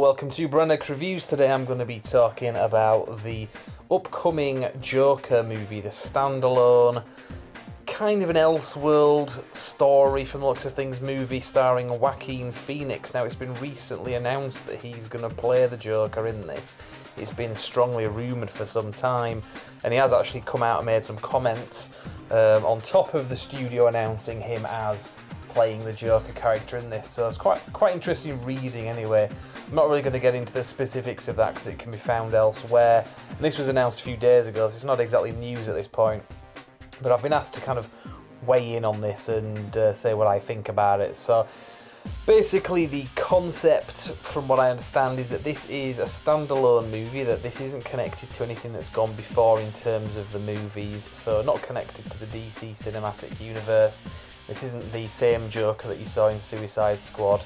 welcome to Brandx Reviews. Today I'm going to be talking about the upcoming Joker movie, the standalone, kind of an Elseworld story from the looks of things movie starring Joaquin Phoenix. Now, it's been recently announced that he's going to play the Joker in this. It's been strongly rumoured for some time, and he has actually come out and made some comments on top of the studio announcing him as playing the Joker character in this. So it's quite interesting reading anyway. I'm not really going to get into the specifics of that because it can be found elsewhere. And this was announced a few days ago, so it's not exactly news at this point. But I've been asked to kind of weigh in on this and say what I think about it. So basically the concept, from what I understand, is that this is a standalone movie, that this isn't connected to anything that's gone before in terms of the movies, so not connected to the DC cinematic universe. This isn't the same Joker that you saw in Suicide Squad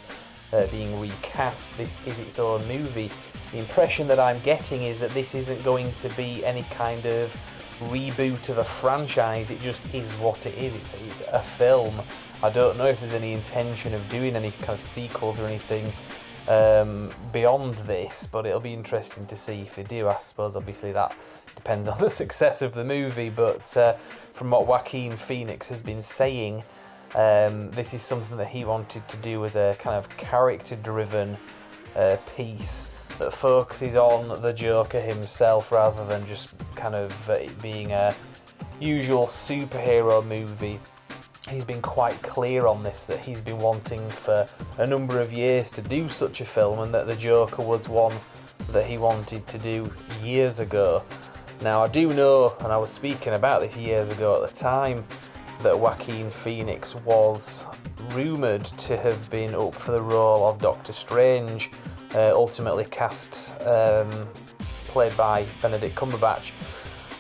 being recast. This is its own movie. The impression that I'm getting is that this isn't going to be any kind of reboot of a franchise. It just is what it is. It's a film. I don't know if there's any intention of doing any kind of sequels or anything beyond this, but it'll be interesting to see if they do. I suppose obviously that depends on the success of the movie, but from what Joaquin Phoenix has been saying, this is something that he wanted to do as a kind of character-driven piece that focuses on the Joker himself rather than just kind of it being a usual superhero movie. He's been quite clear on this, that he's been wanting for a number of years to do such a film, and that the Joker was one that he wanted to do years ago. Now, I do know, and I was speaking about this years ago at the time, that Joaquin Phoenix was rumoured to have been up for the role of Doctor Strange, ultimately cast, played by Benedict Cumberbatch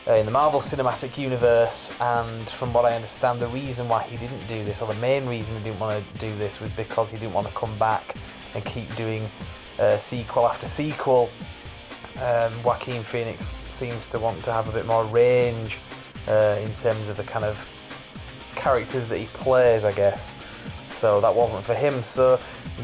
in the Marvel Cinematic Universe. And from what I understand, the reason why he didn't do this, or the main reason he didn't want to do this, was because he didn't want to come back and keep doing sequel after sequel. Joaquin Phoenix seems to want to have a bit more range in terms of the kind of characters that he plays, I guess. So that wasn't for him. So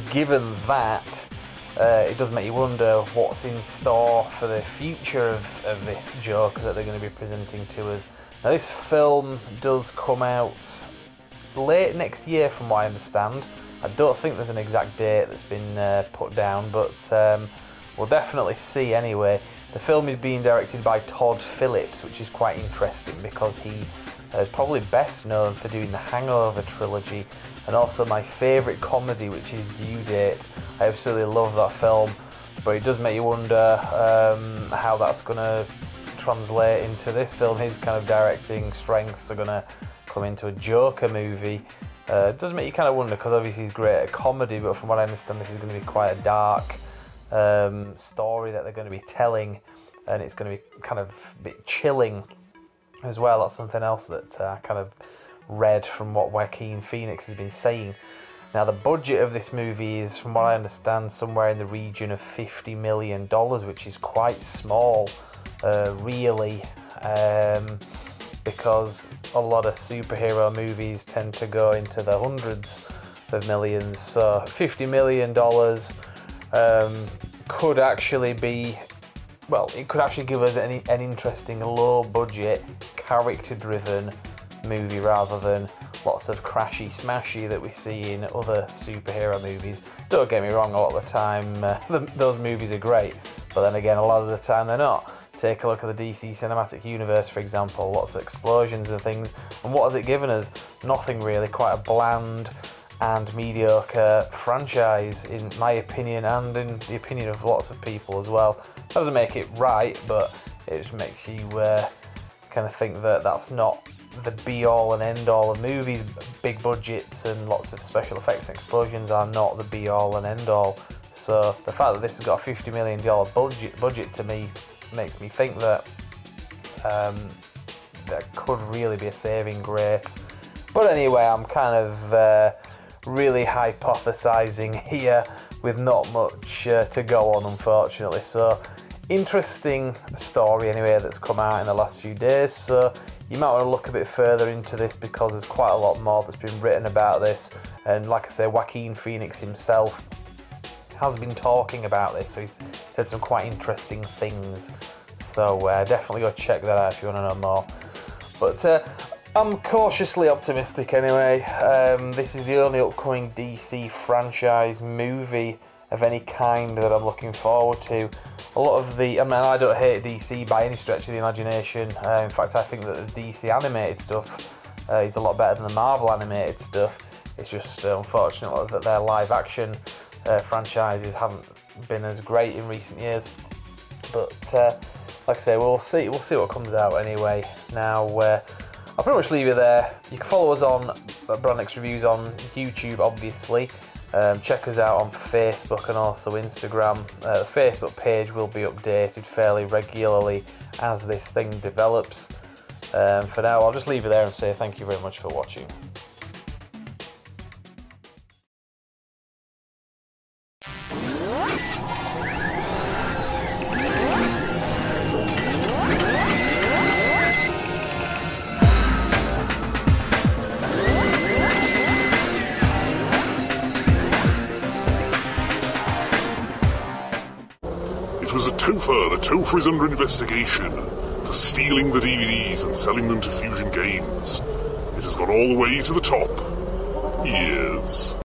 given that, it does make you wonder what's in store for the future of this Joker that they're going to be presenting to us. Now, this film does come out late next year from what I understand. I don't think there's an exact date that's been put down, but we'll definitely see anyway. The film is being directed by Todd Phillips, which is quite interesting because he is probably best known for doing the Hangover trilogy and also my favourite comedy, which is Due Date. I absolutely love that film, but it does make you wonder how that's going to translate into this film. His kind of directing strengths are going to come into a Joker movie. It does make you kind of wonder, because obviously he's great at comedy, but from what I understand, this is going to be quite a dark story that they're going to be telling, and it's going to be kind of a bit chilling as well. That's something else that I kind of read from what Joaquin Phoenix has been saying. Now, the budget of this movie is, from what I understand, somewhere in the region of $50 million, which is quite small, really, because a lot of superhero movies tend to go into the hundreds of millions. So $50 million could actually be, well, it could actually give us an interesting low-budget, character-driven movie rather than lots of crashy smashy that we see in other superhero movies. Don't get me wrong, a lot of the time those movies are great, but then again, a lot of the time they're not. Take a look at the DC Cinematic Universe, for example. Lots of explosions and things, and what has it given us? Nothing really. Quite a bland and mediocre franchise, in my opinion, and in the opinion of lots of people as well. Doesn't make it right, but it just makes you kind of think that that's not the be-all and end-all of movies. Big budgets and lots of special effects and explosions are not the be-all and end-all. So the fact that this has got a $50 million budget to me makes me think that that could really be a saving grace. But anyway, I'm kind of really hypothesizing here with not much to go on, unfortunately. So interesting story anyway that's come out in the last few days, so you might want to look a bit further into this because there's quite a lot more that's been written about this. And like I say, Joaquin Phoenix himself has been talking about this, so he's said some quite interesting things. So definitely go check that out if you want to know more. But I'm cautiously optimistic anyway. This is the only upcoming DC franchise movie of any kind that I'm looking forward to. A lot of the, I don't hate DC by any stretch of the imagination. In fact, I think that the DC animated stuff is a lot better than the Marvel animated stuff. It's just unfortunate that their live action franchises haven't been as great in recent years. But like I say, we'll see what comes out anyway. Now, I'll pretty much leave it there. You can follow us on Brandix Reviews on YouTube, obviously. Check us out on Facebook and also Instagram. The Facebook page will be updated fairly regularly as this thing develops. For now, I'll just leave it there and say thank you very much for watching. It was a Topher. The Topher is under investigation for stealing the DVDs and selling them to Fusion Games. It has gone all the way to the top. Yes.